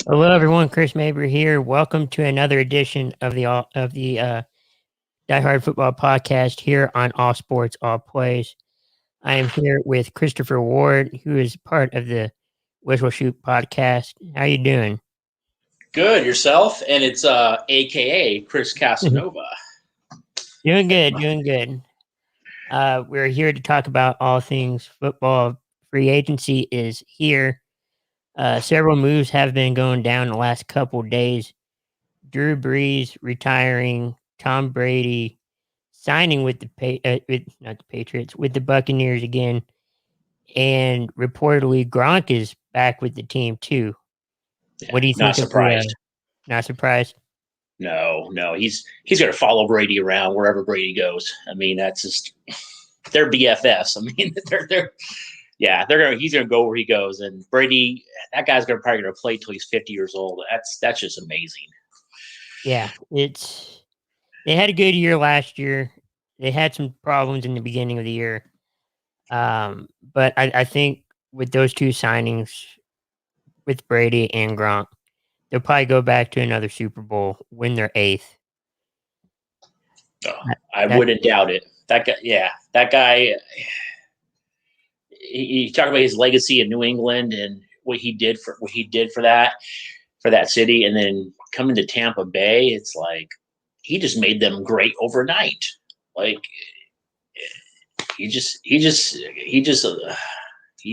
Hello, everyone. Chris Mabry here. Welcome to another edition of the Diehard Football Podcast here on All Sports, All Plays. I am here with Christopher Ward, who is part of the Whistle Shoot Podcast. How you doing? Good yourself, and it's AKA Chris Casanova. Doing good. Doing good. We're here to talk about all things football. Free agency is here. Several moves have been going down the last couple days. Drew Brees retiring, Tom Brady signing with not the Patriots, with the Buccaneers again, and reportedly Gronk is back with the team too. Yeah, What do you not think of the? surprised. Not surprised. No, he's going to follow Brady around wherever Brady goes. I mean, that's just they're BFFs. I mean, he's gonna go where he goes, and Brady, that guy's probably gonna play till he's 50 years old. That's just amazing. Yeah, they had a good year last year. They had some problems in the beginning of the year, but I think with those two signings, with Brady and Gronk, they'll probably go back to another Super Bowl, win their eighth. Oh, That, I that wouldn't doubt it. That guy. He talked about his legacy in New England and what he did for that city, and then coming to Tampa Bay, it's like he just made them great overnight. Like he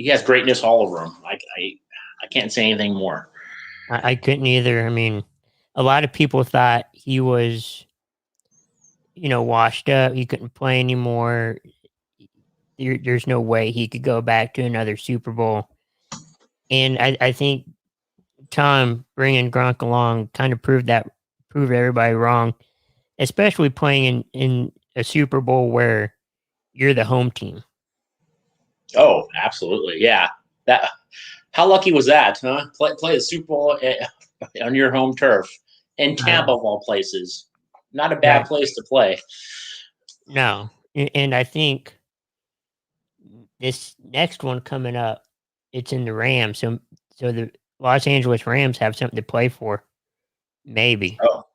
has greatness all over him. I can't say anything more. I couldn't either. I mean, a lot of people thought he was, washed up. He couldn't play anymore. There's no way he could go back to another Super Bowl. And I think Tom bringing Gronk along kind of proved everybody wrong, especially playing in a Super Bowl where you're the home team. Oh, absolutely, yeah. That how lucky was that, huh? Play the Super Bowl on your home turf in Tampa, of all places. Not a bad Right. place to play. No. And I think this next one coming up, it's in the Rams. So the Los Angeles Rams have something to play for. Maybe. Oh,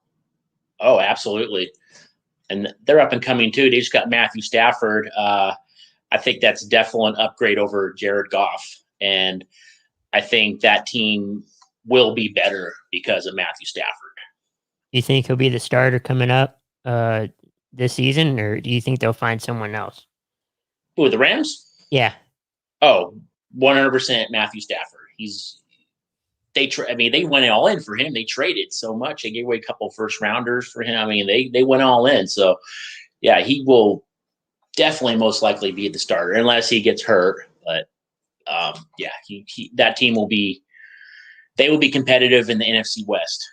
oh, absolutely. And they're up and coming too. They just got Matthew Stafford. I think that's definitely an upgrade over Jared Goff, and I think that team will be better because of Matthew Stafford. You think he'll be the starter coming up this season, or do you think they'll find someone else? Who, the Rams? Yeah. Oh, 100% Matthew Stafford. They went all in for him. They traded so much. They gave away a couple first rounders for him. I mean, they went all in. So yeah, he will definitely most likely be the starter unless he gets hurt. But yeah, that team will be competitive in the NFC West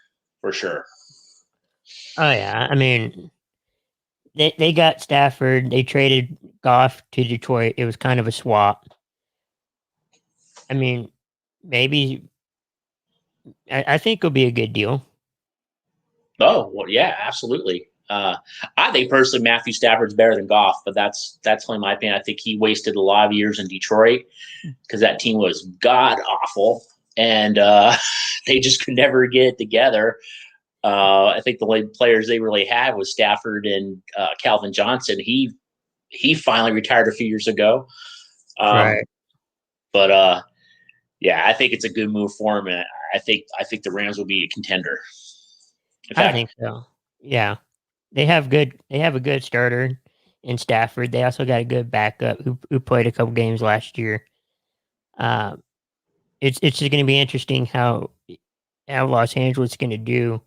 for sure. Oh yeah. I mean, they got Stafford. They traded Goff to Detroit. It was kind of a swap. I mean, maybe I think it'll be a good deal. Oh well, yeah, absolutely. I think personally Matthew Stafford's better than Goff, but that's only my opinion. I think he wasted a lot of years in Detroit because that team was god awful, and they just could never get it together. I think the only players they really had was Stafford and Calvin Johnson. He finally retired a few years ago, Right. but yeah, I think it's a good move for him, and I think the Rams will be a contender. In I fact, think so. Yeah. They have a good starter in Stafford. They also got a good backup who played a couple games last year. Um, it's just going to be interesting how Los Angeles is going to do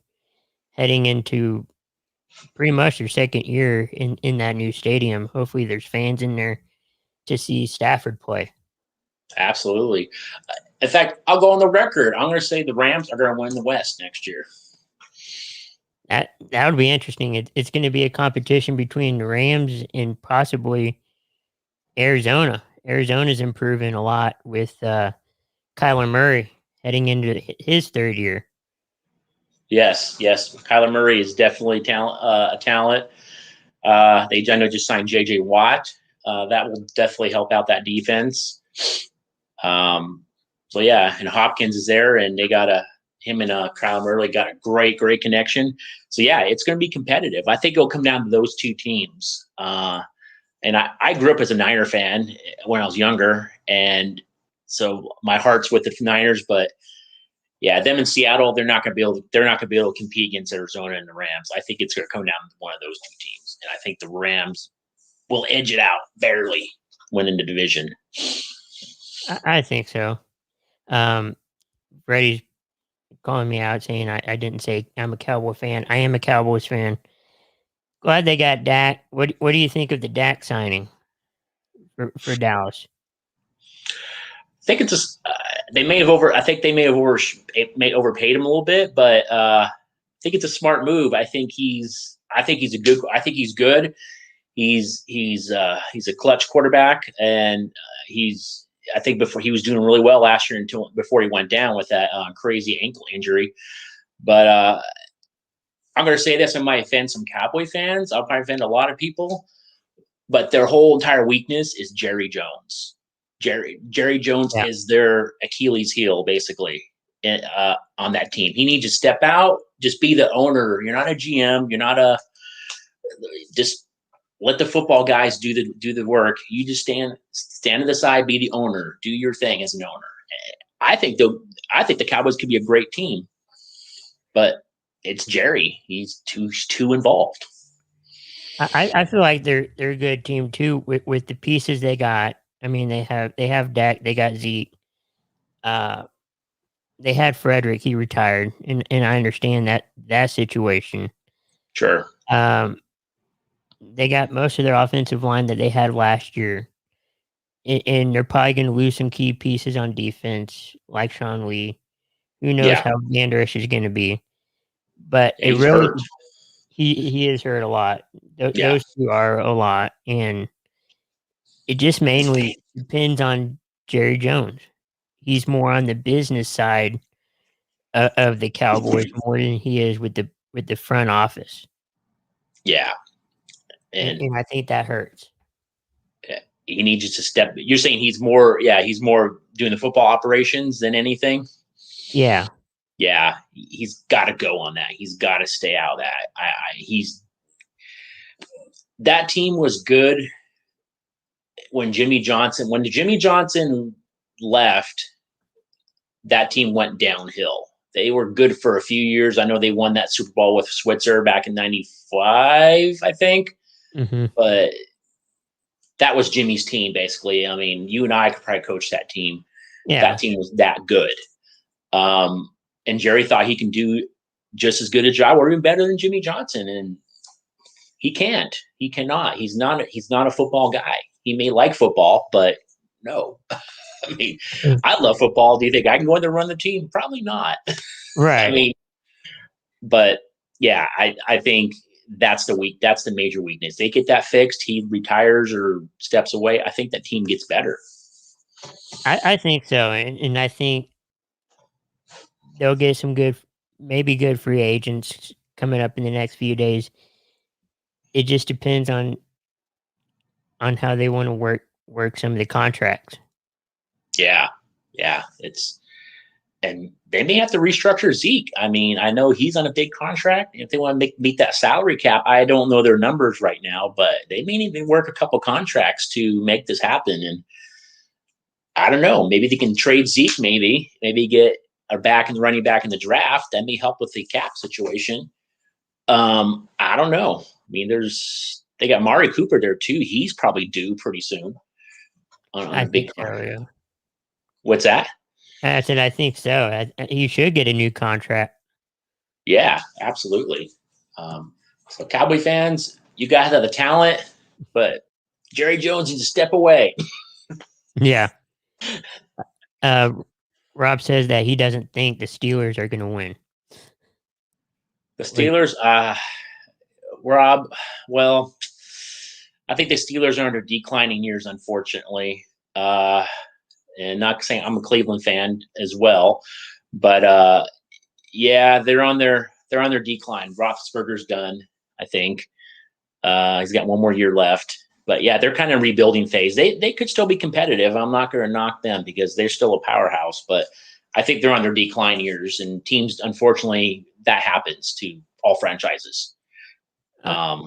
heading into pretty much their second year in that new stadium. Hopefully, there's fans in there to see Stafford play. absolutely. In fact, I'll go on the record. I'm going to say the Rams are going to win the West next year. That would be interesting. It's going to be a competition between the Rams and possibly Arizona. Arizona's improving a lot with Kyler Murray heading into his third year. Yes. Kyler Murray is definitely a talent. I know just signed J.J. Watt. That will definitely help out that defense. So yeah, and Hopkins is there, and they got him and Kyle Murray got a great connection. So yeah, it's going to be competitive. I think it'll come down to those two teams. And I grew up as a Niner fan when I was younger, and so my heart's with the Niners. But yeah, them in Seattle, they're not going to be able to compete against Arizona and the Rams. I think it's going to come down to one of those two teams, and I think the Rams will edge it out barely, winning the division. I think so. Brady's calling me out saying I didn't say I'm a Cowboy fan. I am a Cowboys fan. Glad they got Dak. What do you think of the Dak signing for Dallas? I think it's just they may have overpaid him a little bit, but I think it's a smart move. I think he's good. He's a clutch quarterback, and I think before he was doing really well last year before he went down with that crazy ankle injury. But I'm going to say this: I might offend some Cowboy fans. I'll probably offend a lot of people, but their whole entire weakness is Jerry Jones. Jerry Jones is their Achilles heel, basically, on that team. He needs to step out, just be the owner. You're not a GM. You're not just let the football guys do the work. You just stand to the side, be the owner, do your thing as an owner. I think the Cowboys could be a great team, but it's Jerry. He's too involved. I feel like they're a good team too with the pieces they got. I mean, they have Dak, they got Zeke. They had Frederick, he retired, and I understand that situation. Sure. They got most of their offensive line that they had last year, and they're probably going to lose some key pieces on defense, like Sean Lee. Who knows how Vanderish is going to be? But it really hurt. He is hurt a lot. Those two are a lot, and it just mainly depends on Jerry Jones. He's more on the business side of the Cowboys more than he is with the front office. Yeah, and I think that hurts. He needs to step. You're saying he's more doing the football operations than anything. Yeah. Yeah, he's got to go on that. He's got to stay out of that. That team was good when Jimmy Johnson left. That team went downhill. They were good for a few years. I know they won that Super Bowl with Switzer back in '95, I think. Mm-hmm. But that was Jimmy's team, basically. I mean, you and I could probably coach that team. Yeah. That team was that good. And Jerry thought he can do just as good a job or even better than Jimmy Johnson. And he can't. He cannot. He's not a football guy. He may like football, but no. I mean, I love football. Do you think I can go in there and run the team? Probably not. Right. I mean, but yeah, I think that's the major weakness. They get that fixed. He retires or steps away. I think that team gets better. I think so. And I think they'll get some good free agents coming up in the next few days. It just depends on how they want to work some of the contracts. Yeah. And they may have to restructure Zeke. I mean, I know he's on a big contract. If they want to meet that salary cap, I don't know their numbers right now, but they may need to work a couple contracts to make this happen. And I don't know. Maybe they can trade Zeke. Maybe get a running back in the draft. That may help with the cap situation. I don't know. I mean, they got Mari Cooper there too. He's probably due pretty soon on a big contract. So, yeah. What's that? I said I think so. He should get a new contract. Yeah, absolutely. So Cowboy fans, you guys have the talent, but Jerry Jones needs to step away. Yeah. Rob says that he doesn't think the Steelers are going to win. The Steelers, Rob, well, I think the Steelers are under declining years, unfortunately. And not saying I'm a Cleveland fan as well, but yeah, they're on their decline. Roethlisberger's done, I think. He's got one more year left. But yeah, they're kind of rebuilding phase. They could still be competitive. I'm not going to knock them because they're still a powerhouse, but I think they're on their decline years, and teams, unfortunately, that happens to all franchises. I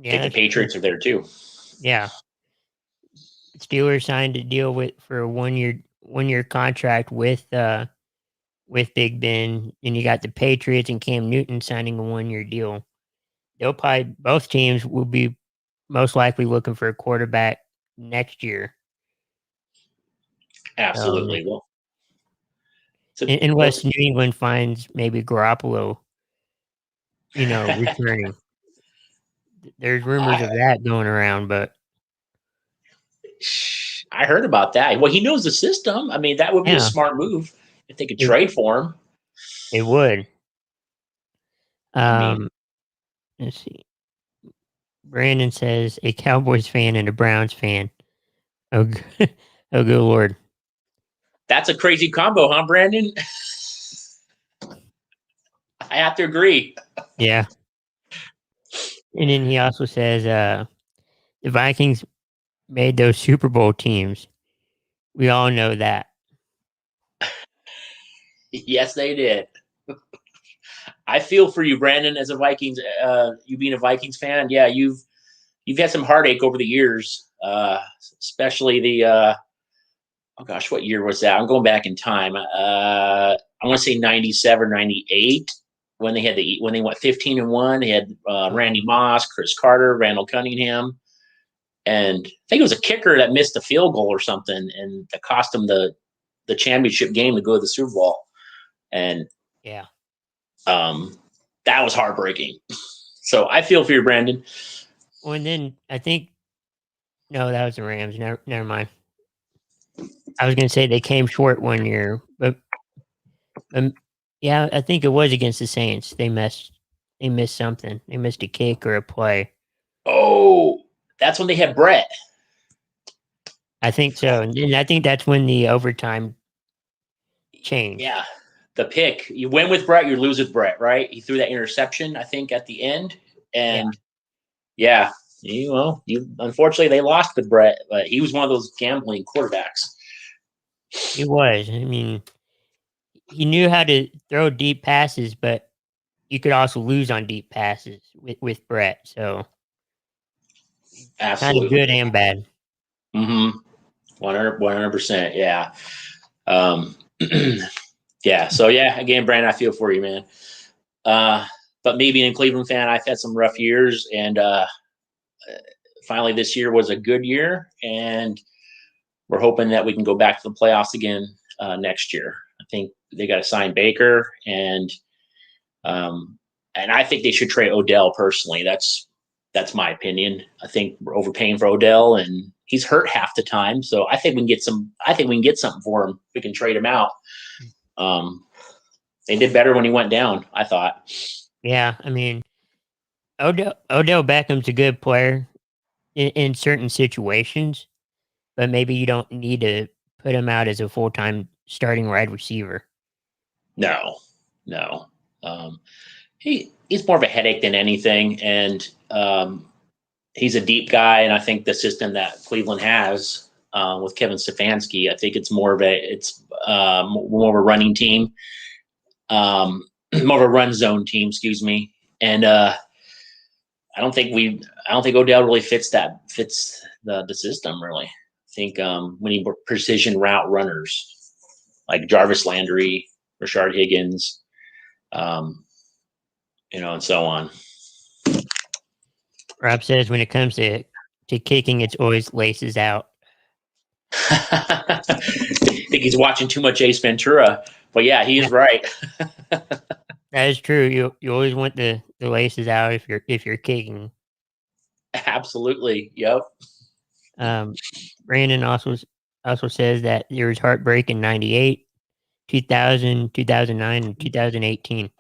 think the Patriots are there too. Yeah. Steelers signed a deal for a one year contract with Big Ben, and you got the Patriots and Cam Newton signing a 1-year deal. Both teams will be most likely looking for a quarterback next year. Absolutely. Well, unless New England finds maybe Garoppolo, returning. There's rumors of that going around, but I heard about that. Well, he knows the system. I mean, that would be a smart move if they could trade for him. It would. Let's see. Brandon says a Cowboys fan and a Browns fan. Oh, good Lord. That's a crazy combo, huh, Brandon? I have to agree. Yeah. And then he also says the Vikings made those Super Bowl teams. We all know that. Yes, they did. I feel for you, Brandon, as a Vikings. You being a Vikings fan, yeah, you've had some heartache over the years, especially the. Oh gosh, what year was that? I'm going back in time. I want to say 97, 98, when they went 15-1. They had Randy Moss, Chris Carter, Randall Cunningham, and I think it was a kicker that missed a field goal or something, and that cost them the championship game to go to the Super Bowl. And yeah, that was heartbreaking. So I feel for you, Brandon. Well, and then I think no, that was the Rams. Never mind. I was going to say they came short 1 year, but yeah, I think it was against the Saints. They missed something. They missed a kick or a play. Oh, that's when they had Brett. I think so, and I think that's when the overtime changed. Yeah, the pick. You win with Brett, you lose with Brett, right? He threw that interception, I think, at the end, and yeah, unfortunately they lost with Brett, but he was one of those gambling quarterbacks. He was. I mean, he knew how to throw deep passes, but you could also lose on deep passes with Brett. So, absolutely, kind of good and bad. 100%. Yeah. Yeah. So yeah, again, Brandon, I feel for you, man. But me being a Cleveland fan, I've had some rough years, and finally this year was a good year, and we're hoping that we can go back to the playoffs again next year. I think they got to sign Baker, and I think they should trade Odell personally. That's my opinion. I think we're overpaying for Odell, and he's hurt half the time. So I think we can get some. I think we can get something for him. We can trade him out. They did better when he went down, I thought. Yeah, I mean, Odell Beckham's a good player in certain situations, but maybe you don't need to put him out as a full-time starting wide receiver. No. He's more of a headache than anything, and he's a deep guy. And I think the system that Cleveland has with Kevin Stefanski, I think it's more of a running team, more of a run zone team. Excuse me, and I don't think Odell really fits the system really. I think we need more precision route runners like Jarvis Landry, Rashard Higgins, and so on. Rob says when it comes to kicking, it's always laces out. I think he's watching too much Ace Ventura, but yeah, he is right. That is true. You always want the laces out if you're kicking. Absolutely. Yep. Brandon also says that there was heartbreak in 98, 2000, 2009, and 2018.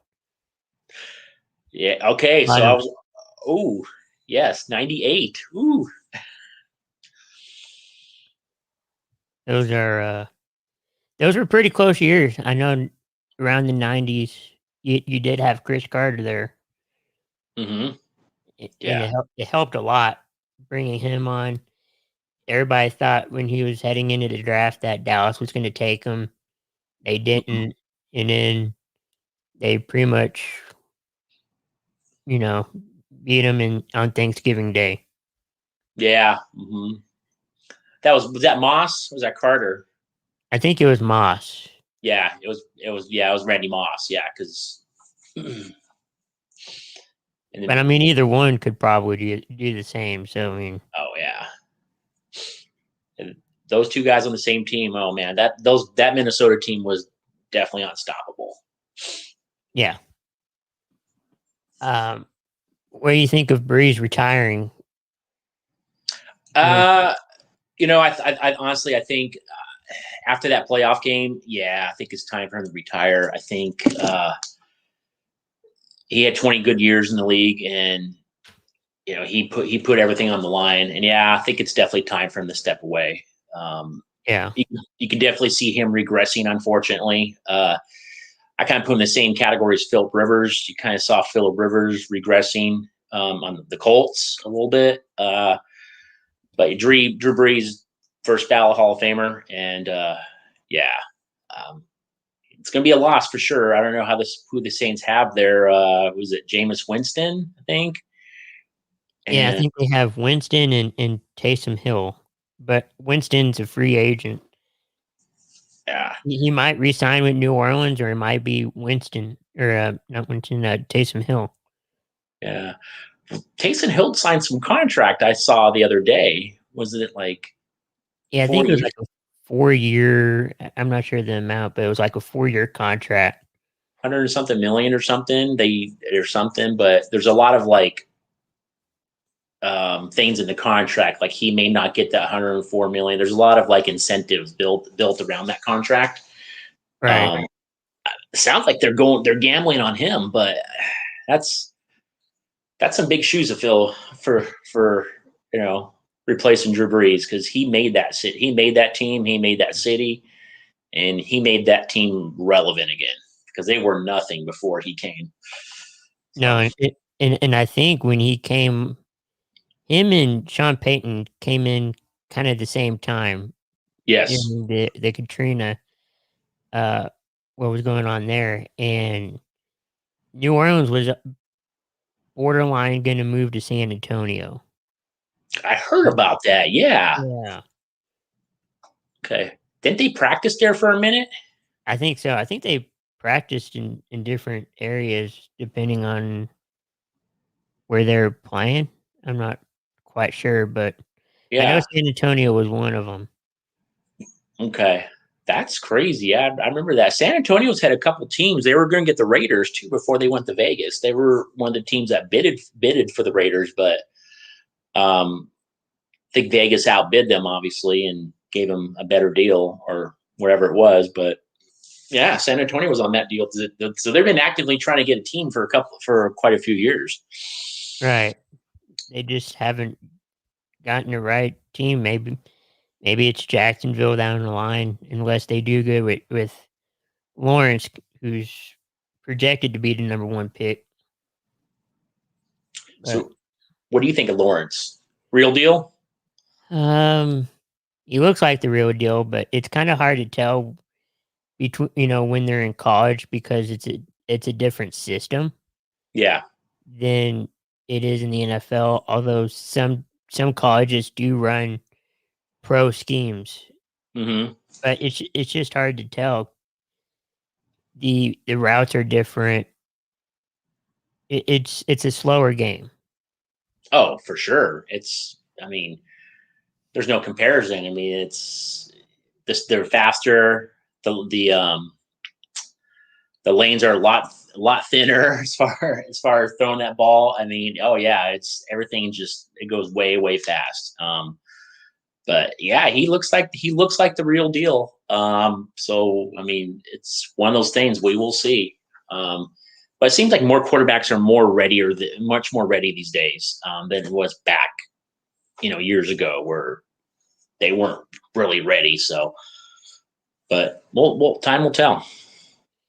Yeah. Okay. So I was. Oh, yes, 98. Ooh. Those were pretty close years. I know around the 90s, you did have Chris Carter there. Mm-hmm. Yeah. And it helped a lot bringing him on. Everybody thought when he was heading into the draft that Dallas was going to take him. They didn't, and then they pretty much, you know, beat them on Thanksgiving Day. Yeah. Was that Moss? Or was that Carter? I think it was Moss. Yeah, it was Randy Moss. Yeah, because But I mean, either one could probably do the same. So I mean, oh yeah, and those two guys on the same team. Oh man, that Minnesota team was definitely unstoppable. yeah. What do you think of Breeze retiring? I honestly, I think after that playoff game, yeah, I think it's time for him to retire. I think he had 20 good years in the league, and he put everything on the line. And yeah, I think it's definitely time for him to step away. Yeah. You can definitely see him regressing, unfortunately. I kind of put him in the same category as Philip Rivers. You kind of saw Philip Rivers regressing on the Colts a little bit. But Drew Brees, first ballot Hall of Famer. And yeah, it's going to be a loss for sure. I don't know who the Saints have there. Was it Jameis Winston, I think? Yeah, I And think they have Winston and Taysom Hill. But Winston's a free agent. yeah. He might re-sign with New Orleans, or it might be Winston, or not Winston, Taysom Hill. Yeah. Taysom Hill signed some contract I saw the other day. Was it like Yeah, I 4 think it was years, like a 4-year. I'm not sure the amount, but it was like a 4-year contract. 100 something million or something? But there's a lot of like things in the contract. Like he may not get that 104 million. There's a lot of like incentives built around that contract. Right. Sounds like they're gambling on him, but that's some big shoes to fill for replacing Drew Brees, because he made that team, he made that city, and he made that team relevant again, because they were nothing before he came. No, and I think when he came, him and Sean Payton came in kind of the same time Yes. during the Katrina, uh, what was going on there, and New Orleans was borderline going to move to San Antonio. I heard about that. Yeah. Yeah, Okay. Didn't they practice there for a minute? I think so. I think they practiced in different areas depending on where they're playing. I'm not quite sure, but I know Yeah. San Antonio was one of them. Okay. That's crazy. I remember that. San Antonio's had a couple teams. They were going to get the Raiders too before they went to Vegas. They were one of the teams that bidded for the Raiders, but I think Vegas outbid them, obviously, and gave them a better deal or whatever it was. But yeah, San Antonio was on that deal. So they've been actively trying to get a team for quite a few years. Right. They just haven't gotten the right team. Maybe it's Jacksonville down the line, unless they do good with Lawrence, who's projected to be the number one pick. But So, what do you think of Lawrence? Real deal? he looks like the real deal, but it's kind of hard to tell between when they're in college, because it's a different system Yeah. than it is in the NFL. Although some colleges do run pro schemes, Mm-hmm. but it's just hard to tell. The routes are different. It's a slower game. Oh, for sure. I mean, there's no comparison. I mean, it's this. They're faster. The lanes are a lot thinner as far as throwing that ball. I mean, oh yeah, it's everything. It goes way fast. But yeah, he looks like the real deal. So I mean, it's one of those things we will see. But it seems like more quarterbacks are much more ready these days than it was back, years ago, where they weren't really ready. So, but time will tell.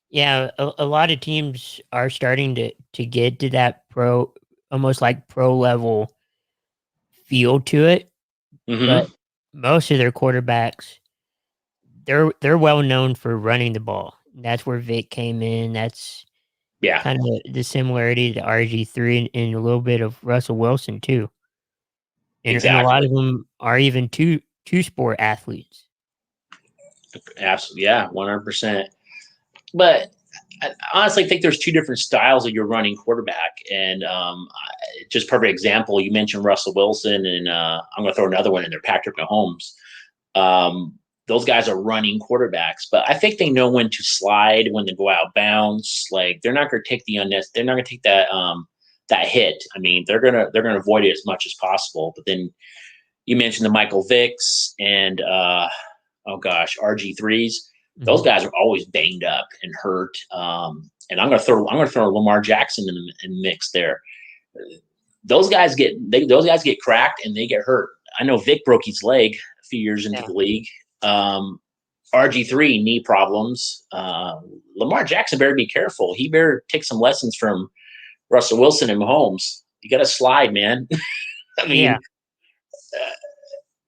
Yeah, a lot of teams are starting to get to that almost like pro level feel to it, Mm-hmm. but most of their quarterbacks, they're well known for running the ball. That's where Vic came in. That's Yeah, kind of the similarity to RG3 and a little bit of Russell Wilson too. And a lot exactly. of them are even two sport athletes. Absolutely. Yeah, 100%. But I honestly think there's two different styles of your running quarterback. And just perfect example, you mentioned Russell Wilson, and I'm going to throw another one in there, Patrick Mahomes. Those guys are running quarterbacks, but I think they know when to slide, when to go out of bounds. Like they're not going to take they're not going to take that hit. I mean, they're gonna avoid it as much as possible. But then you mentioned the Michael Vicks and oh gosh, RG3s. Those Mhm. guys are always banged up and hurt. And I'm gonna throw Lamar Jackson in the mix there. Those guys get cracked and they get hurt. I know Vic broke his leg a few years into Yeah. the league. RG3 knee problems. Lamar Jackson better be careful. He better take some lessons from Russell Wilson and Mahomes. You got to slide, man. I Yeah.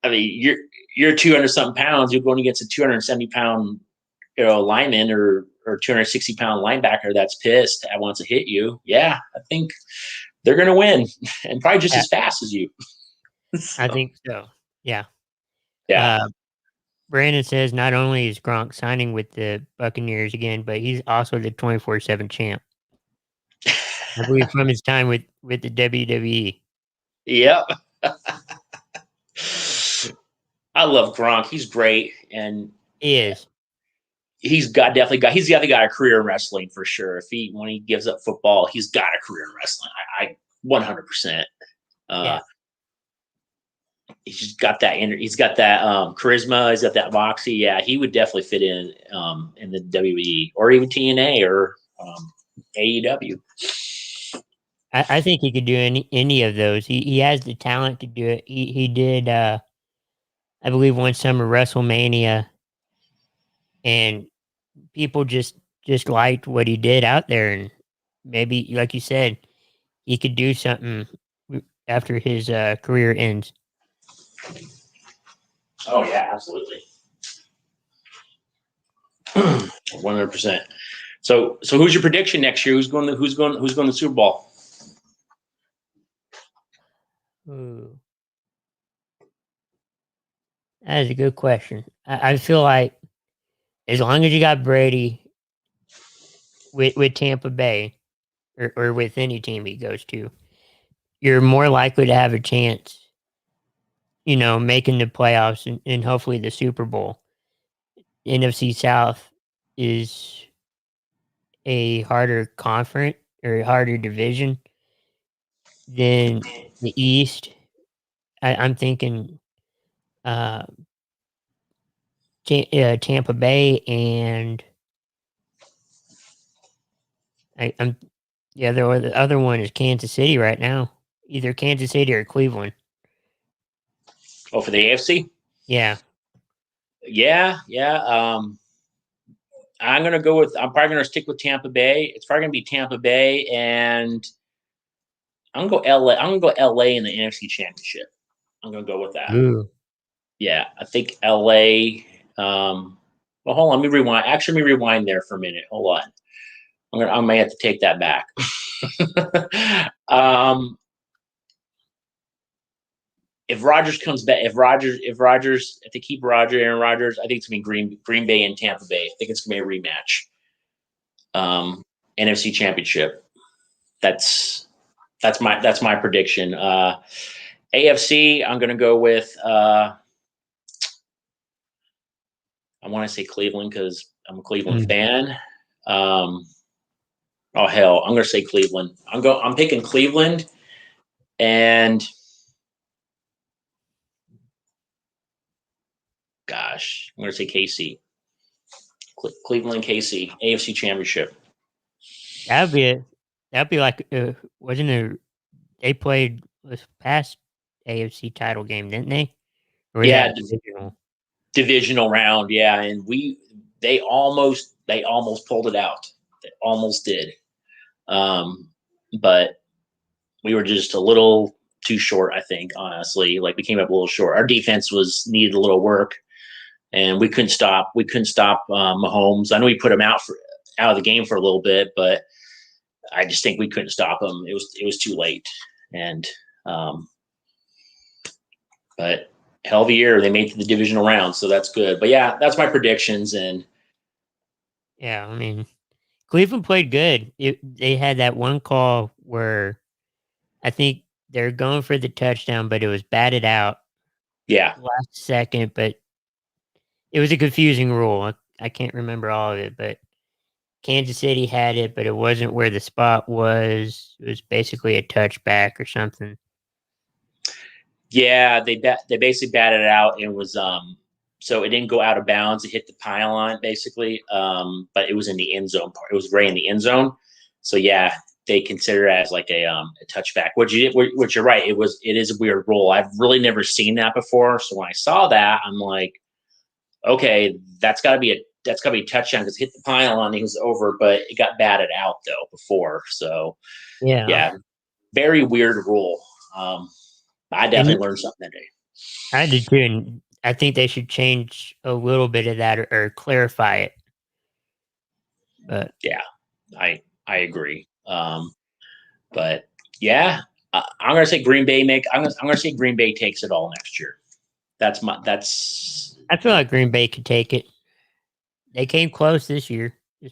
mean, you're 200 something pounds. You're going against a 270-pound lineman or 260-pound linebacker that's pissed that wants to hit you. Yeah, I think they're going to win and probably just Yeah. as fast as you. I So, think so. Yeah. yeah. Uh, Brandon says not only is Gronk signing with the Buccaneers again, but he's also the 24/7 champ. I believe from his time with the WWE. Yep. I love Gronk. He's great, and He is. he's he's got a career in wrestling for sure. When he gives up football, he's got a career in wrestling. I 100%. Yeah. He's just got that he's got that charisma. He's got that moxie. Yeah, he would definitely fit in the WWE or even TNA or AEW. I think he could do any of those. He has the talent to do it. He did I believe one summer WrestleMania, and people just liked what he did out there, and maybe like you said, he could do something after his career ends. Oh yeah, absolutely. 100%. So who's your prediction next year? Who's going to the Super Bowl? Ooh, that is a good question. I feel like as long as you got Brady with Tampa Bay or with any team he goes to, you're more likely to have a chance, making the playoffs and hopefully the Super Bowl. NFC South is a harder conference or a harder division than the East. I'm thinking uh, Tampa Bay and I'm the other one is Kansas City right now. Either Kansas City or Cleveland. Oh, for the AFC? Yeah. Yeah, yeah. I'm probably gonna stick with Tampa Bay. It's probably gonna be Tampa Bay, and I'm gonna go LA. I'm gonna go LA in the NFC Championship. I'm gonna go with that. Ooh. Yeah, I think LA. Well, hold on. Let me rewind. Actually, let me rewind there for a minute. Hold on. I may have to take that back. um, if Rogers comes back, if they keep Aaron Rodgers, I think it's gonna be Green Bay and Tampa Bay. I think it's gonna be a rematch. NFC Championship. That's that's my prediction. AFC, I'm gonna go with. I want to say Cleveland because I'm a Cleveland Mm. fan. Um, oh hell, I'm gonna say Cleveland. I'm picking Cleveland, and gosh, I'm gonna say KC. Cleveland, KC, AFC Championship. That'd be it. That'd be like wasn't it they played this past AFC title game, didn't they? Or was Yeah, that divisional? divisional round. Yeah, and they almost pulled it out. They almost did, but we were just a little too short. I think honestly, like we came up a little short. Our defense needed a little work. and we couldn't stop Mahomes. I know we put him out of the game for a little bit, but I just think we couldn't stop him. It was too late, and um, but hell of a year. They made it to the divisional round, so that's good. But yeah, that's my predictions. And Yeah, I mean, Cleveland played good. They had that one call where I think they're going for the touchdown, but it was batted out yeah, last second. But it was a confusing rule. I can't remember all of it, but Kansas City had it, but it wasn't where the spot was. It was basically a touchback or something. yeah, they basically batted it out. And was so it didn't go out of bounds. It hit the pylon basically, but it was in the end zone. It was right in the end zone. So yeah, they consider it as like a touchback. Which you're right. It is a weird rule. I've really never seen that before. So when I saw that, I'm like, okay, that's got to be a touchdown because hit the pylon. He was over, but it got batted out though before. So Yeah, yeah, very weird rule. Um, I and definitely learned something that day. I did too. And I think they should change a little bit of that or clarify it. But Yeah, I agree. But yeah, I'm gonna say Green Bay I'm gonna say Green Bay takes it all next year. That's I feel like Green Bay could take it. They came close this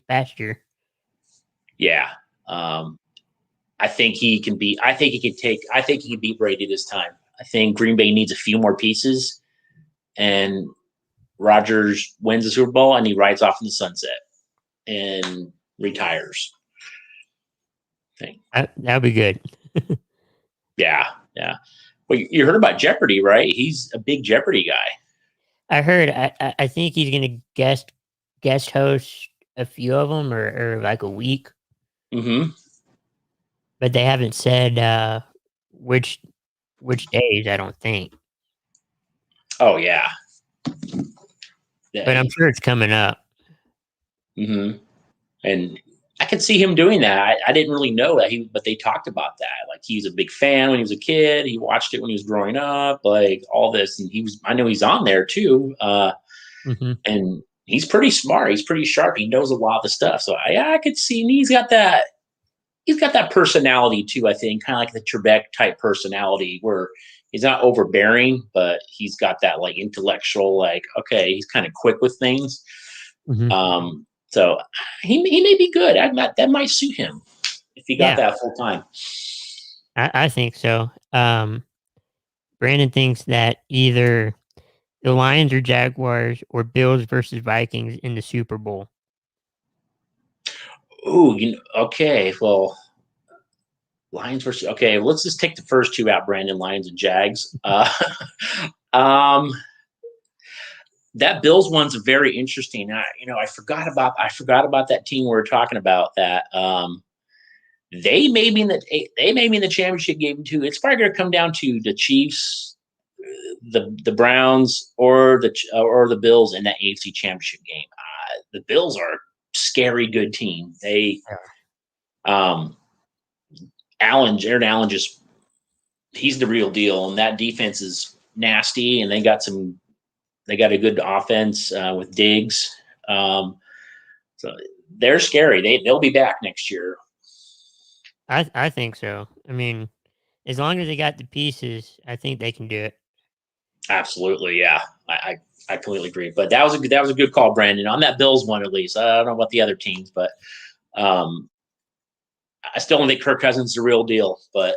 past year. yeah. Um, I think he can beat. I think he can take. I think he can beat Brady this time. I think Green Bay needs a few more pieces, and Rodgers wins the Super Bowl and he rides off in the sunset and retires. Thing. That'd be good. Yeah, yeah. Well, you heard about Jeopardy, right? He's a big Jeopardy guy. I heard. I think he's gonna guest host a few of them or like a week, Mm-hmm. but they haven't said which days. I don't think, Oh yeah. Yeah. but I'm sure it's coming up. Mm-hmm. And I could see him doing that. I didn't really know that but they talked about that. Like he's a big fan when he was a kid. He watched it when he was growing up, like all this. And I know he's on there too. Hmm. And he's pretty smart. He's pretty sharp. He knows a lot of the stuff. So I could see, and he's got that personality too, I think, kind of like the Trebek type personality where he's not overbearing, but he's got that like intellectual, like, okay, he's kind of quick with things. Hmm. So he may be good. That might suit him if he got Yeah, that full time. I think so. Brandon thinks that either the Lions or Jaguars or Bills versus Vikings in the Super Bowl. Ooh, okay. Well, Lions versus okay. Let's just take the first two out, Brandon. Lions and Jags. Um, that Bills one's very interesting. I forgot about that team we were talking about. That they may be in the championship game too. It's probably going to come down to the Chiefs, the Browns, or the Bills in that AFC Championship game. The Bills are a scary good team. Um, Aaron Allen he's the real deal, and that defense is nasty, and they got a good offense with Diggs. So they're scary. They'll be back next year. I think so. I mean, as long as they got the pieces, I think they can do it. Absolutely, yeah. I completely agree. But that was a good call, Brandon, on that Bills one at least. I don't know about the other teams, but um, I still don't think Kirk Cousins is the real deal. But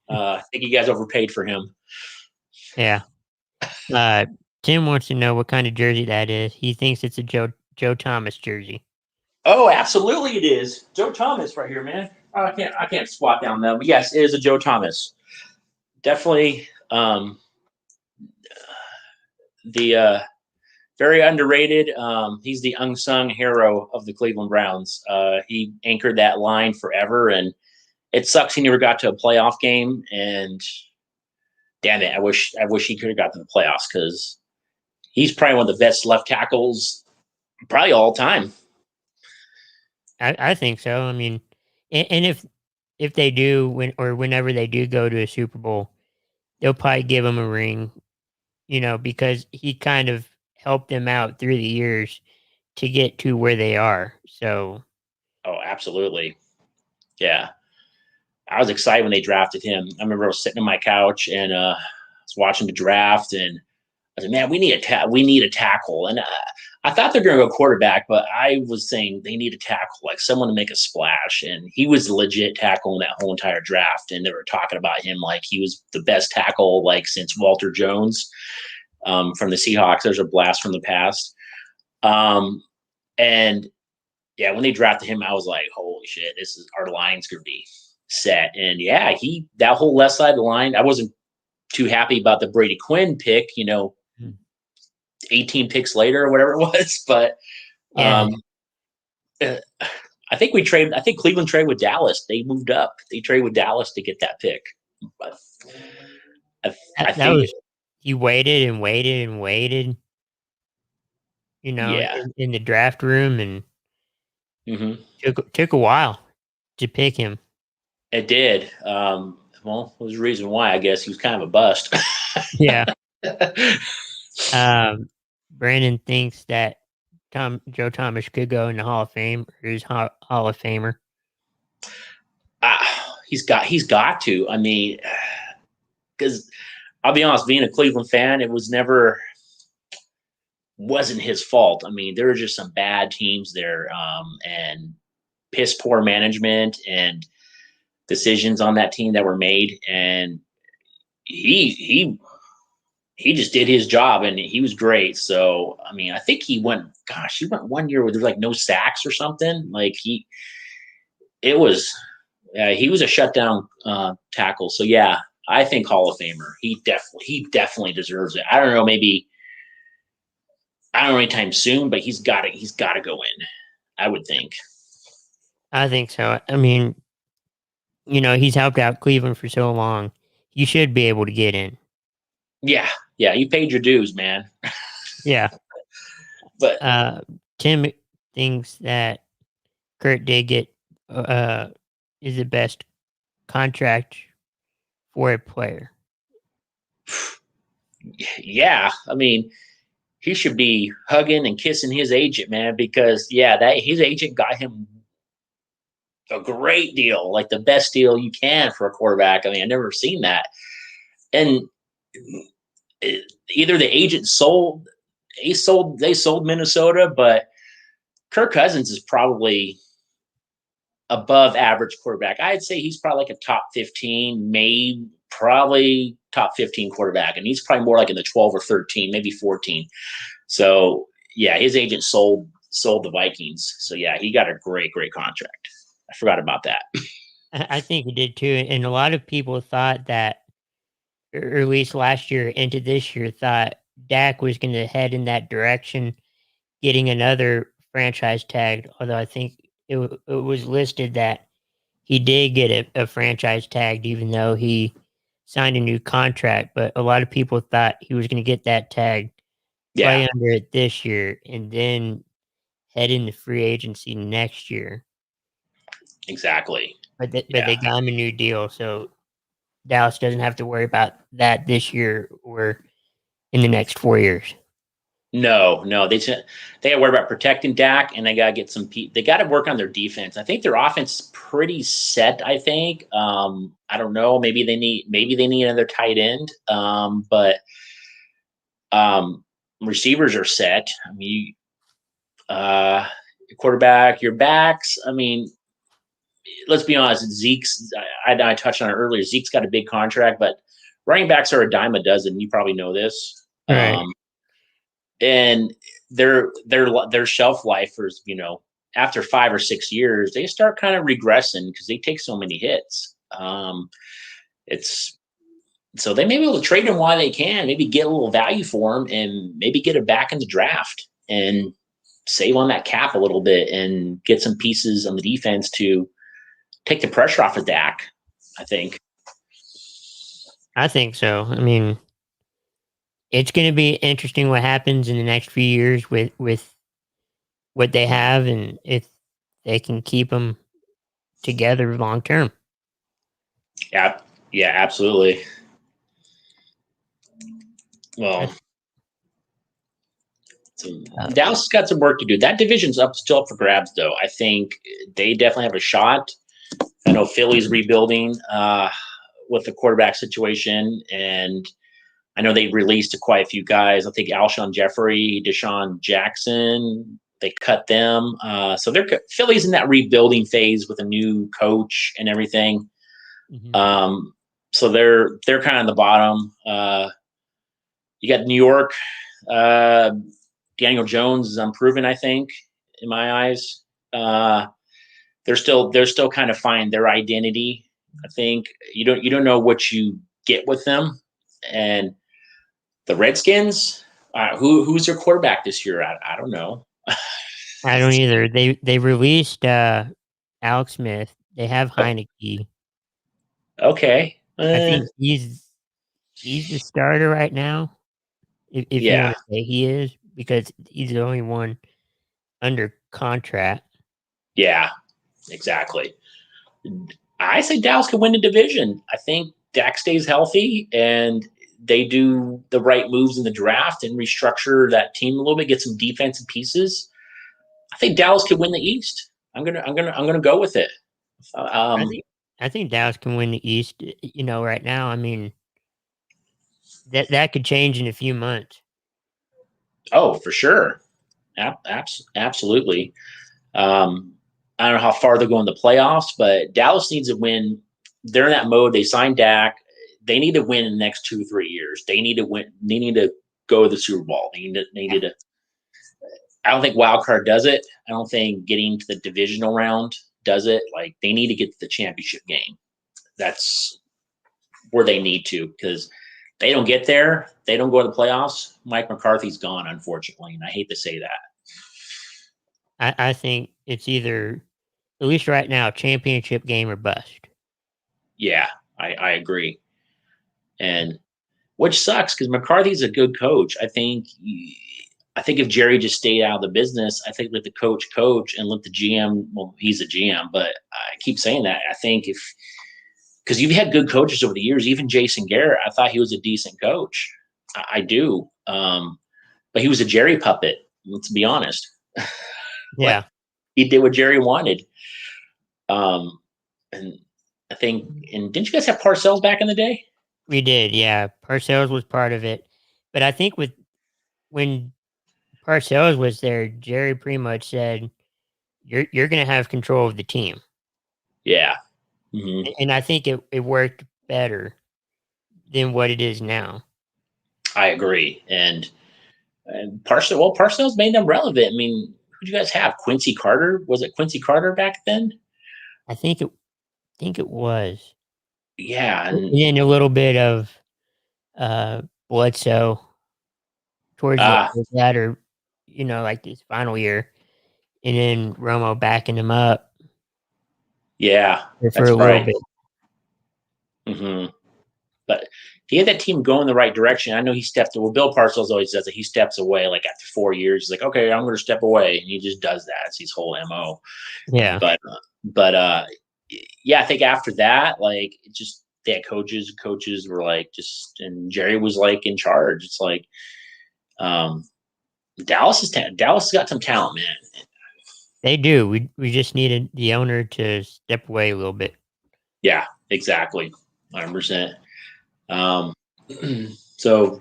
I think you guys overpaid for him. Yeah. Uh, Tim wants to know what kind of jersey that is. He thinks it's a Joe Thomas jersey. Oh, absolutely, it is Joe Thomas right here, man. Oh, I can't swat down them. But yes, it is a Joe Thomas. Definitely the very underrated. He's the unsung hero of the Cleveland Browns. He anchored that line forever, and it sucks he never got to a playoff game. And damn it, I wish he could have got to the playoffs because he's probably one of the best left tackles, probably all time. I think so. I mean, and if they do whenever they do go to a Super Bowl, they'll probably give him a ring. Because he kind of helped them out through the years to get to where they are. So, Oh, absolutely. Yeah. I was excited when they drafted him. I remember I was sitting on my couch and I was watching the draft, and I said, "Man, we need a tackle." And I thought they're going to go quarterback, but I was saying they need a tackle, like someone to make a splash. And he was a legit tackle in that whole entire draft. And they were talking about him like he was the best tackle like since Walter Jones from the Seahawks. There's a blast from the past. And yeah, when they drafted him, I was like, "Holy shit, this is our line's going to be set." And yeah, that whole left side of the line, I wasn't too happy about the Brady Quinn pick, 18 picks later or whatever it was. But yeah, I think Cleveland traded with Dallas. They moved up. They traded with Dallas to get that pick. But I that think, was, you waited and waited and waited, yeah. in the draft room, and Hmm. took a while to pick him. It did. Well, there's a reason why. I guess he was kind of a bust. Yeah. Brandon thinks that Joe Thomas could go in the Hall of Fame, or is Hall of Famer. He's got to. I mean, because I'll be honest, being a Cleveland fan, it wasn't his fault. I mean, there were just some bad teams there, and piss poor management and decisions on that team that were made, and he just did his job, and he was great. So I mean, I think he went 1 year where there was like no sacks or something. Like it was he was a shutdown tackle. So yeah, I think Hall of Famer. He definitely deserves it. I don't know, maybe I don't know anytime soon, but he's got to go in, I would think. I think so. I mean, he's helped out Cleveland for so long. You should be able to get in. Yeah, yeah, you paid your dues, man. Yeah. But Tim thinks that Kurt did get is the best contract for a player. yeah, I mean, he should be hugging and kissing his agent, man, because yeah, that his agent got him a great deal, like the best deal you can for a quarterback. I mean, I've never seen that. And either the agent they sold Minnesota, but Kirk Cousins is probably above average quarterback. I'd say he's probably like a top 15, maybe probably top 15 quarterback, and he's probably more like in the 12 or 13, maybe 14. So yeah, his agent sold the Vikings. So yeah, he got a great contract. I forgot about that. I think he did too. And a lot of people thought that, or at least last year into this year, thought Dak was going to head in that direction, getting another franchise tag. Although I think it was listed that he did get a franchise tagged, even though he signed a new contract. But a lot of people thought he was going to get that tag, Yeah, play under it this year, and then head into free agency next year. exactly. But Yeah. they got him a new deal, so Dallas doesn't have to worry about that this year or in the next 4 years. No, they got to worry about protecting Dak, and they got to get they got to work on their defense. I think their offense is pretty set. I think. I don't know. Maybe they need another tight end. But receivers are set. I mean, your quarterback, your backs. I mean, let's be honest. I touched on it earlier. Zeke's got a big contract, but running backs are a dime a dozen. You probably know this. Right. And their shelf life is, after 5 or 6 years, they start kind of regressing because they take so many hits. It's so they may be able to trade him while they can, maybe get a little value for him, and maybe get it back in the draft and save on that cap a little bit and get some pieces on the defense to take the pressure off of Dak. I think. I think so. I mean, it's going to be interesting what happens in the next few years with what they have, and if they can keep them together long term. Yeah, yeah, absolutely. Well, So Dallas has got some work to do. That division's still up for grabs, though. I think they definitely have a shot. I know Philly's rebuilding with the quarterback situation, and I know they released quite a few guys. I think Alshon Jeffrey, Deshaun Jackson, they cut them. So Philly's in that rebuilding phase with a new coach and everything. Mm-hmm. So they're kind of the bottom. You got New York. Daniel Jones is unproven, I think, in my eyes. They're still kind of finding their identity. I think you don't know what you get with them. And the Redskins, who's their quarterback this year? I don't know. I don't either. They released Alex Smith. They have Heineke. Okay. I think he's the starter right now. If you Yeah. want to say he is, because he's the only one under contract. Yeah. Exactly. I say Dallas can win the division. I think Dak stays healthy and they do the right moves in the draft and restructure that team a little bit, get some defensive pieces. I think Dallas could win the East. I'm gonna go with it. I think Dallas can win the East. Right now, I mean that could change in a few months. Oh, for sure, absolutely. I don't know how far they'll go in the playoffs, but Dallas needs to win. They're in that mode. They signed Dak. They need to win in the next 2-3 years. They need to win. They need to go to the Super Bowl. They need to. I don't think wild card does it. I don't think getting to the divisional round does it. Like they need to get to the championship game. That's where they need to, because they don't get there. They don't go to the playoffs. Mike McCarthy's gone, unfortunately, and I hate to say that. I think it's either, at least right now, championship game or bust. Yeah, I agree. And which sucks because McCarthy's a good coach. I think if Jerry just stayed out of the business, I think let the coach and let the GM. Well, he's a GM, but I keep saying that. I think because you've had good coaches over the years, even Jason Garrett, I thought he was a decent coach. I do, but he was a Jerry puppet. Let's be honest. Yeah, He did what Jerry wanted. And I think, and didn't you guys have Parcells back in the day? we did. Yeah, Parcells was part of it, but I think when Parcells was there, Jerry pretty much said, "You're going to have control of the team." Yeah. Mm-hmm. And I think it worked better than what it is now. I agree. And Parcells made them relevant. I mean, who do you guys have? Quincy Carter? Was it Quincy Carter back then? I think it was. Yeah. And And then a little bit of Bledsoe towards the latter, like his final year, and then Romo backing him up yeah, for that's a little right. bit. Mm-hmm. But he had that team go in the right direction. I know he stepped. Well, Bill Parcells always does it. He steps away like after 4 years. He's like, okay, I'm going to step away, and he just does that. It's his whole mo. Yeah, But yeah, I think after that, like, it just they had coaches were like and Jerry was like in charge. It's like um, Dallas has got some talent, man. they do. We just needed the owner to step away a little bit. Yeah, exactly, 100%. Um, so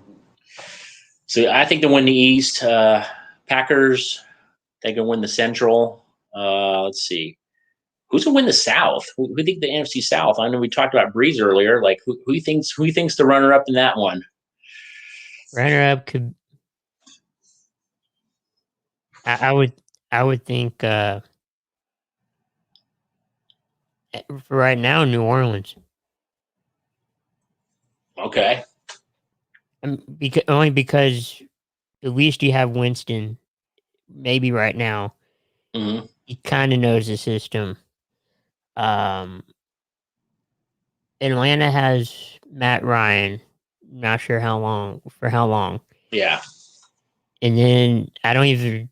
I think they win the East. Packers, they can win the Central. Let's see. Who's gonna win the South? Who think the NFC South? I know we talked about Breeze earlier. Like who thinks the runner up in that one? Runner up could, I would think for right now, New Orleans. Okay. Only because at least you have Winston. Maybe right now Mm-hmm. he kind of knows the system. Um, Atlanta has Matt Ryan. Not sure how long for how long. Yeah. And then I don't even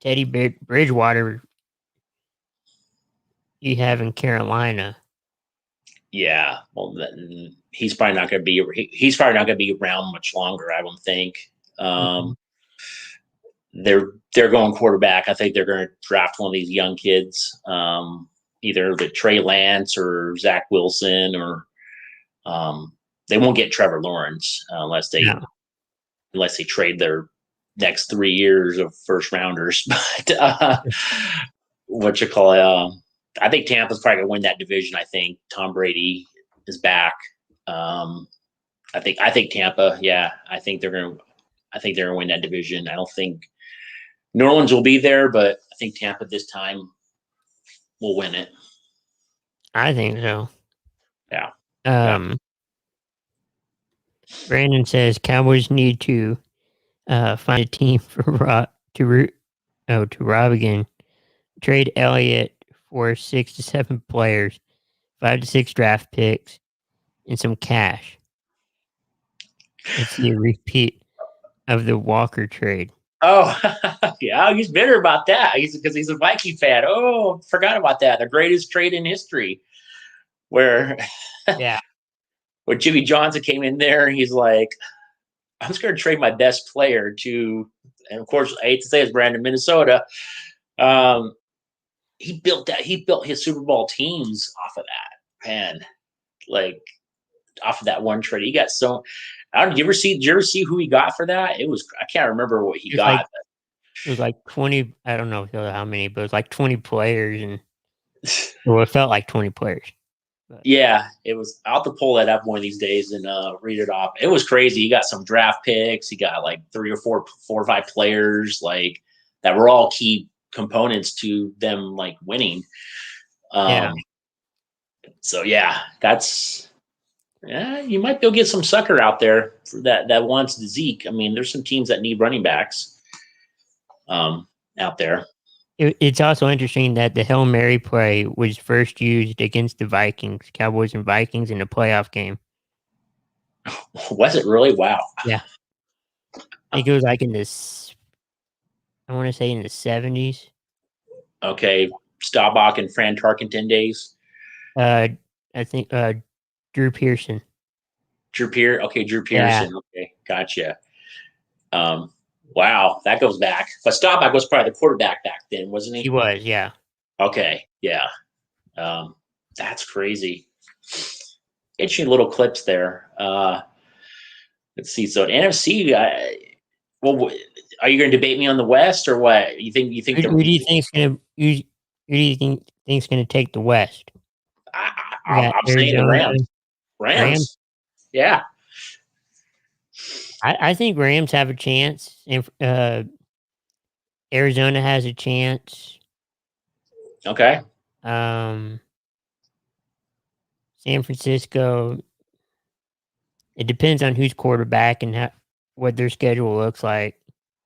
Teddy Bridgewater. You have in Carolina. Yeah. Well, he's probably not going to be. He's probably not going to be around much longer. I don't think. Mhm. they're going quarterback. I think they're going to draft one of these young kids, either the Trey Lance or Zach Wilson, or they won't get Trevor Lawrence unless they trade their next 3 years of first rounders. But what you call it? I think Tampa's probably going to win that division. I think Tom Brady is back. I think Tampa. Yeah, I think they're going to win that division. I don't think New Orleans will be there, but I think Tampa this time will win it. I think so. Yeah. Brandon says Cowboys need to find a team for Rob again. Trade Elliott for 6 to 7 players, 5 to 6 draft picks, and some cash. Let's see a repeat of the Walker trade. Oh, yeah, he's bitter about that. Because he's a Viking fan. Oh, forgot about that. The greatest trade in history, where where Jimmy Johnson came in there. He's like, I'm just going to trade my best player to, and of course, I hate to say it's Brandon, Minnesota. He built his Super Bowl teams off of that, and like off of that one trade. He got so. Did you ever see who he got for that? I can't remember what he got. It was like 20. I don't know how many, but it was like 20 players, and well, it felt like 20 players. But. Yeah, it was. I'll have to pull that up one of these days and read it off. It was crazy. He got some draft picks. He got like 3 or 4 or 5 players like that were all key components to them like winning. So yeah, that's. Yeah, you might be able to get some sucker out there for that wants the Zeke. I mean, there's some teams that need running backs out there. It's also interesting that the Hail Mary play was first used against the Vikings, Cowboys and Vikings in a playoff game. Was it really? Wow. Yeah. I think it was like in this, I want to say in the 70s. Okay. Staubach and Fran Tarkenton days. I think Drew Pearson. Drew Pearson. Yeah. Okay, gotcha. Wow, that goes back. But Staubach was probably the quarterback back then, wasn't he? He was, yeah. Okay, yeah. That's crazy. Interesting little clips there. Let's see. So NFC, are you going to debate me on the West or what? You think? Who do you think's going to take the West? I'm saying the Rams. Rams. Yeah. I think Rams have a chance, and Arizona has a chance. Okay. San Francisco. It depends on who's quarterback and what their schedule looks like.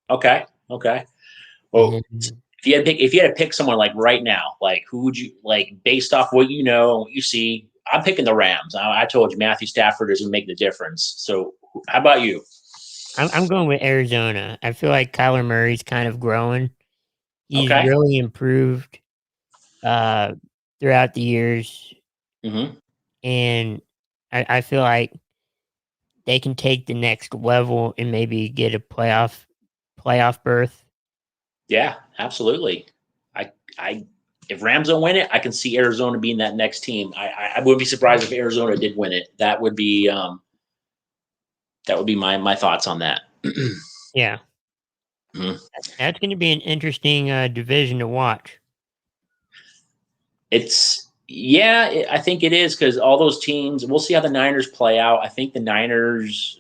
Okay. Well, if you had to pick someone like right now, like who would you like based off what you know and what you see? I'm picking the Rams. I told you Matthew Stafford doesn't make the difference. So how about you? I'm going with Arizona. I feel like Kyler Murray's kind of growing. He's really improved throughout the years. Mm-hmm. And I feel like they can take the next level and maybe get a playoff berth. Yeah, absolutely. If Rams don't win it, I can see Arizona being that next team. I wouldn't be surprised if Arizona did win it. That would be my thoughts on that. Yeah. Mm-hmm. That's going to be an interesting division to watch. I think it is because all those teams. We'll see how the Niners play out. I think the Niners,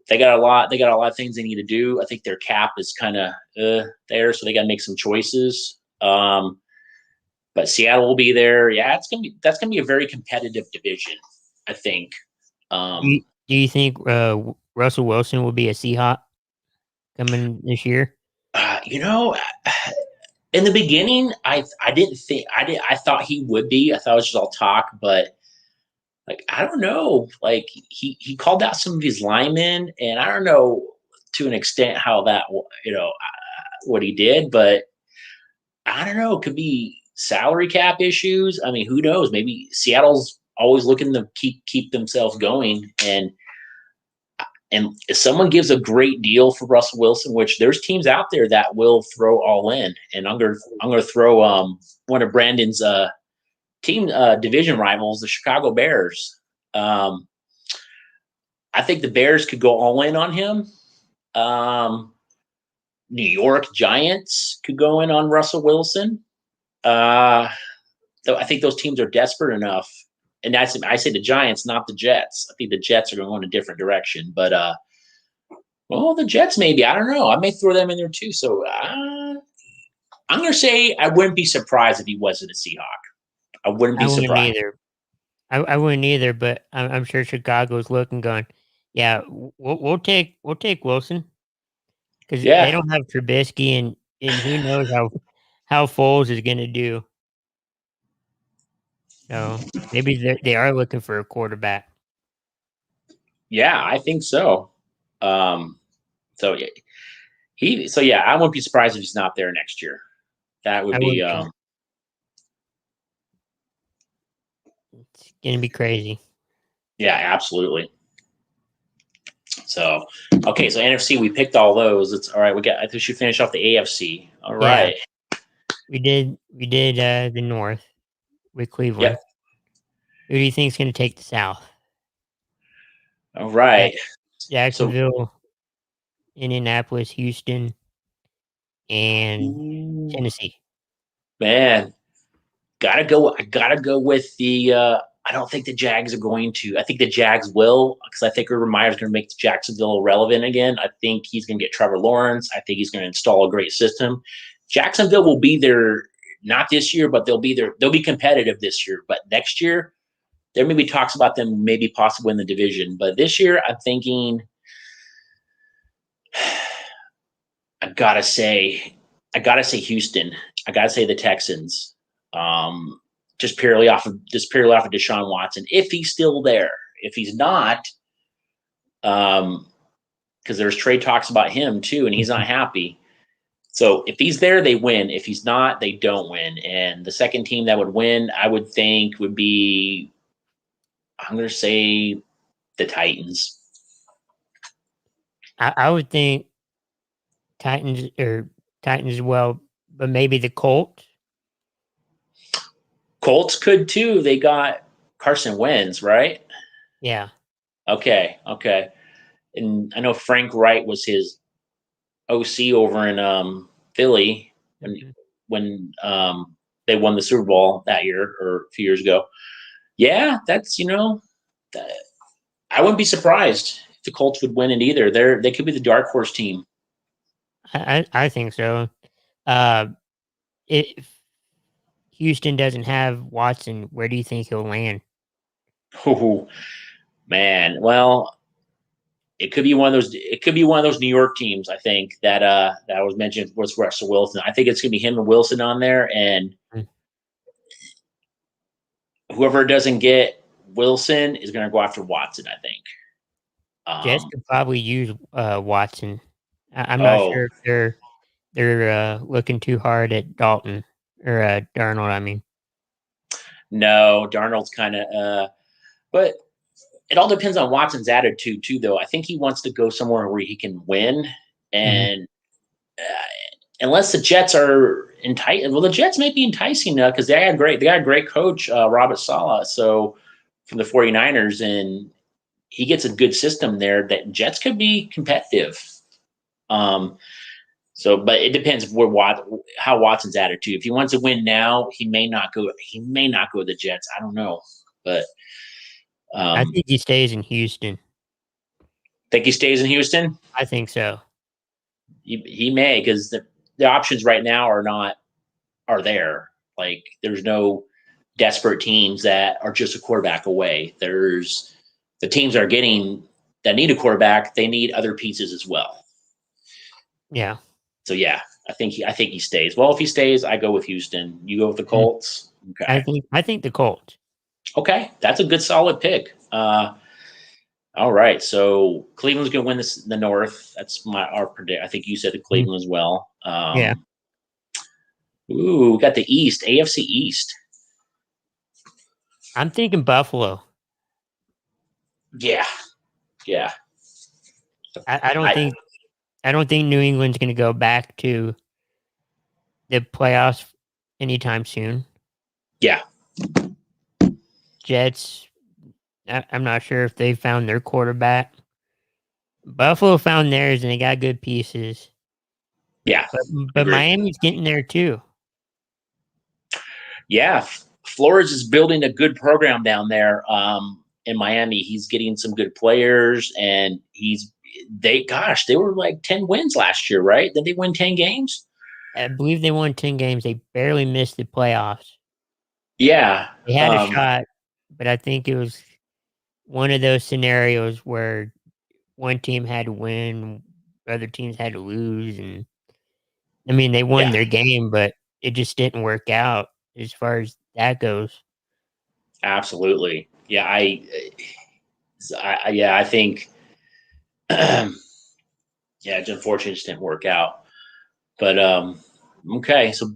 they got a lot of things they need to do. I think their cap is kind of there, so they got to make some choices. But Seattle will be there. Yeah, that's gonna be a very competitive division, I think. Do you think Russell Wilson will be a Seahawk coming this year? In the beginning, I thought he would be. I thought it was just all talk, but like I don't know. Like he called out some of his linemen, and I don't know to an extent how that what he did, but I don't know. It could be salary cap issues. I mean, who knows? Maybe Seattle's always looking to keep themselves going, and And if someone gives a great deal for Russell Wilson, which there's teams out there that will throw all in, and I'm gonna throw one of Brandon's team division rivals, the Chicago Bears. Um, I think the Bears could go all in on him. Um, New York Giants could go in on Russell Wilson. Uh, I think those teams are desperate enough. And I say the Giants, not the Jets. I think the Jets are going in a different direction. But well, the Jets maybe. I don't know. I may throw them in there too. So I'm going to say I wouldn't be surprised if he wasn't a Seahawk. I wouldn't be I wouldn't surprised. either. I wouldn't either, but I'm sure Chicago's looking, going, yeah, we'll take Wilson because they Yeah, don't have Trubisky, and who knows how Foles is going to do. So maybe they are looking for a quarterback. yeah, I think so. Um, so yeah, so yeah, I won't be surprised if he's not there next year. That would I be wouldn't. It's going to be crazy. yeah, absolutely. So okay, so NFC we picked all those. It's all right. I think we should finish off the AFC. All Yeah, right. we did the North with Cleveland. Yep. Who do you think is going to take the South? All Jack- right. So Jacksonville, Indianapolis, Houston, and ooh, Tennessee. man, gotta go. I gotta go with the. I don't think the Jags are going to. I think the Jags will because I think Urban Meyer's going to make Jacksonville relevant again. I think he's going to get Trevor Lawrence. I think he's going to install a great system. Jacksonville will be there not this year, but they'll be there. They'll be competitive this year, but next year there may be talks about them maybe possibly in the division. But this year, I'm thinking I gotta say, I gotta say Houston. I gotta say the Texans. Um, just purely off of Deshaun Watson, if he's still there. If he's not, because there's trade talks about him too, and he's not happy. So if he's there, they win. If he's not, they don't win. And the second team that would win, I would think, would be I'm going to say the Titans. I would think Titans as well, but maybe the Colts. Colts could too. They got Carson Wentz, right? Yeah. Okay, okay. And I know Frank Wright was his OC over in Philly when Mhm. they won the Super Bowl that year or a few years ago. Yeah, that's that, I wouldn't be surprised if the Colts would win it either. They could be the dark horse team. I think so. Uh, if Houston doesn't have Watson, where do you think he'll land? Oh man, well, it could be one of those. It could be one of those New York teams. I think that was mentioned was Russell Wilson. I think it's gonna be him and Wilson on there, and Mm. whoever doesn't get Wilson is gonna go after Watson. I think. Jets Um, could probably use Watson. I'm not oh sure if they're looking too hard at Dalton or Darnold. I mean, no, Darnold's kind of. But it all depends on Watson's attitude too, though. I think he wants to go somewhere where he can win, mhm. and unless the Jets are enticing, well, the Jets may be enticing now because they got a great coach, Robert Saleh, so from the 49ers, and he gets a good system there that Jets could be competitive. Um, but it depends how Watson's attitude. If he wants to win now, he may not go. He may not go to the Jets. I don't know, but I um, think he stays in Houston. think he stays in Houston. I think so. He may because the options right now are there. Like there's no desperate teams that are just a quarterback away. There's the teams that need a quarterback. They need other pieces as well. Yeah. So yeah, I think he stays. Well, if he stays, I go with Houston. You go with the Mm. Colts. Okay. I think the Colts. Okay, that's a good solid pick. All right, so Cleveland's going to win the North. That's our predict. I think you said the Mm. Cleveland as well. Yeah. Ooh, we got the East, AFC East. I'm thinking Buffalo. Yeah, yeah. I don't think New England's going to go back to the playoffs anytime soon. Yeah. Jets, I'm not sure if they found their quarterback. Buffalo found theirs, and they got good pieces. Yeah. But Miami's getting there too. Yeah. Flores is building a good program down there in Miami. He's getting some good players, and they were like 10 wins last year, right? Did they win 10 games? I believe they won 10 games. They barely missed the playoffs. Yeah. They had a shot, but I think it was one of those scenarios where one team had to win, other teams had to lose, and I mean they won their game, but it just didn't work out as far as that goes. Absolutely. Yeah, I think yeah, it's unfortunate it just didn't work out. But okay, so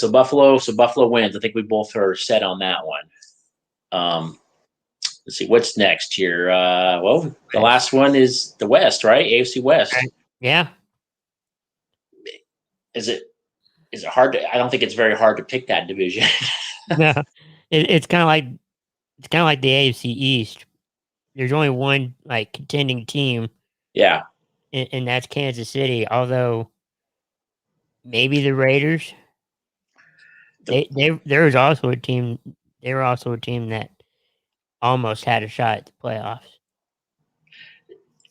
Buffalo wins. I think we both are set on that one. Let's see what's next here. Well, the last one is the West, right? AFC West. Right. Yeah. Is it hard to? I don't think it's very hard to pick that division. No, it's kind of like the AFC East. There's only one like contending team. Yeah, and that's Kansas City. Although maybe the Raiders. There was also a team. They were also a team that almost had a shot at the playoffs.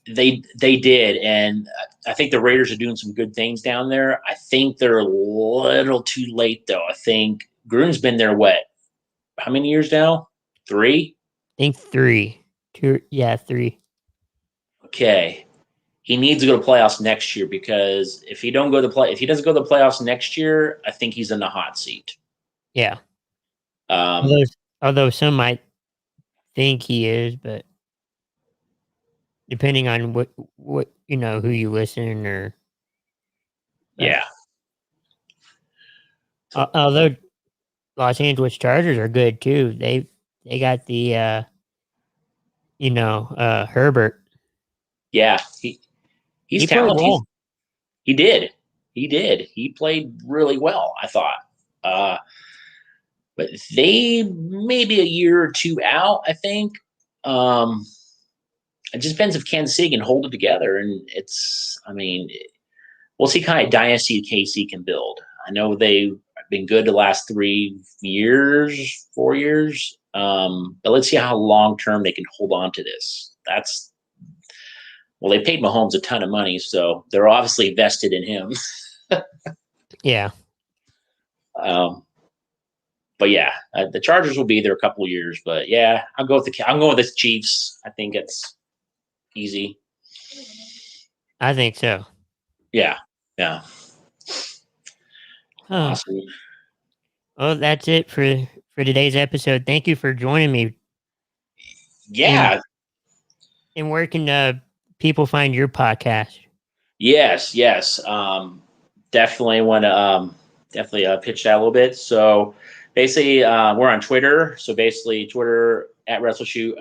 They did, and I think the Raiders are doing some good things down there. I think they're a little too late, though. I think Gruden's been there, how many years now? 3? I think 3. 2, yeah, 3. Okay. He needs to go to playoffs next year, because if he doesn't go to the playoffs next year, I think he's in the hot seat. Yeah. Although some might think he is, but depending on what who you listen or yeah. Although Los Angeles Chargers are good too. They got the Herbert. Yeah, he's talented. Well. He did. He played really well, I thought. But they maybe a year or 2 out, I think. It just depends if Kansas City can hold it together, and we'll see kind of dynasty KC can build. I know they've been good the last 3 years, 4 years, but let's see how long term they can hold on to this. They paid Mahomes a ton of money, so they're obviously vested in him. Yeah. But yeah, the Chargers will be there a couple of years. But yeah, I'm going with the Chiefs. I think it's easy. I think so. Yeah. Awesome. Well, that's it for today's episode. Thank you for joining me. Yeah. And where can people find your podcast? Yes. Definitely want to pitch that a little bit. So basically, we're on Twitter. So basically, Twitter at WrestleShoot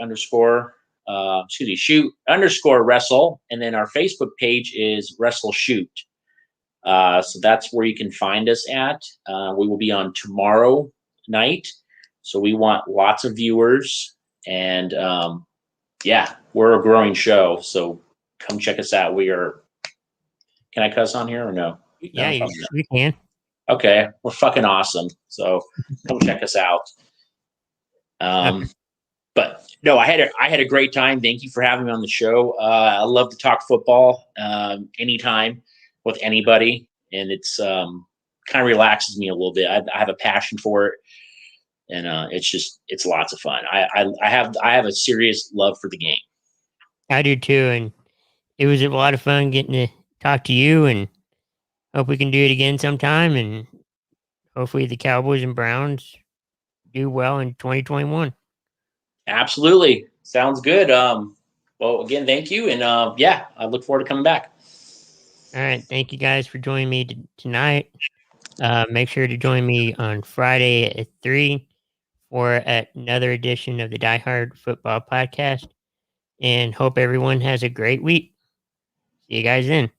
_shoot_wrestle, and then our Facebook page is WrestleShoot. So that's where you can find us at. We will be on tomorrow night, so we want lots of viewers, and we're a growing show. So come check us out. We are. Can I cuss on here or no? Yeah, you can. Okay, we're fucking awesome. So come check us out. But no, I had a great time. Thank you for having me on the show. I love to talk football anytime with anybody, and it's kind of relaxes me a little bit. I have a passion for it, and it's lots of fun. I have a serious love for the game. I do too, and it was a lot of fun getting to talk to you, and hope we can do it again sometime, and hopefully the Cowboys and Browns do well in 2021. Absolutely. Sounds good. Well, again, thank you. And I look forward to coming back. All right. Thank you guys for joining me tonight. Make sure to join me on Friday at 3 for another edition of the Diehard Football Podcast. And hope everyone has a great week. See you guys then.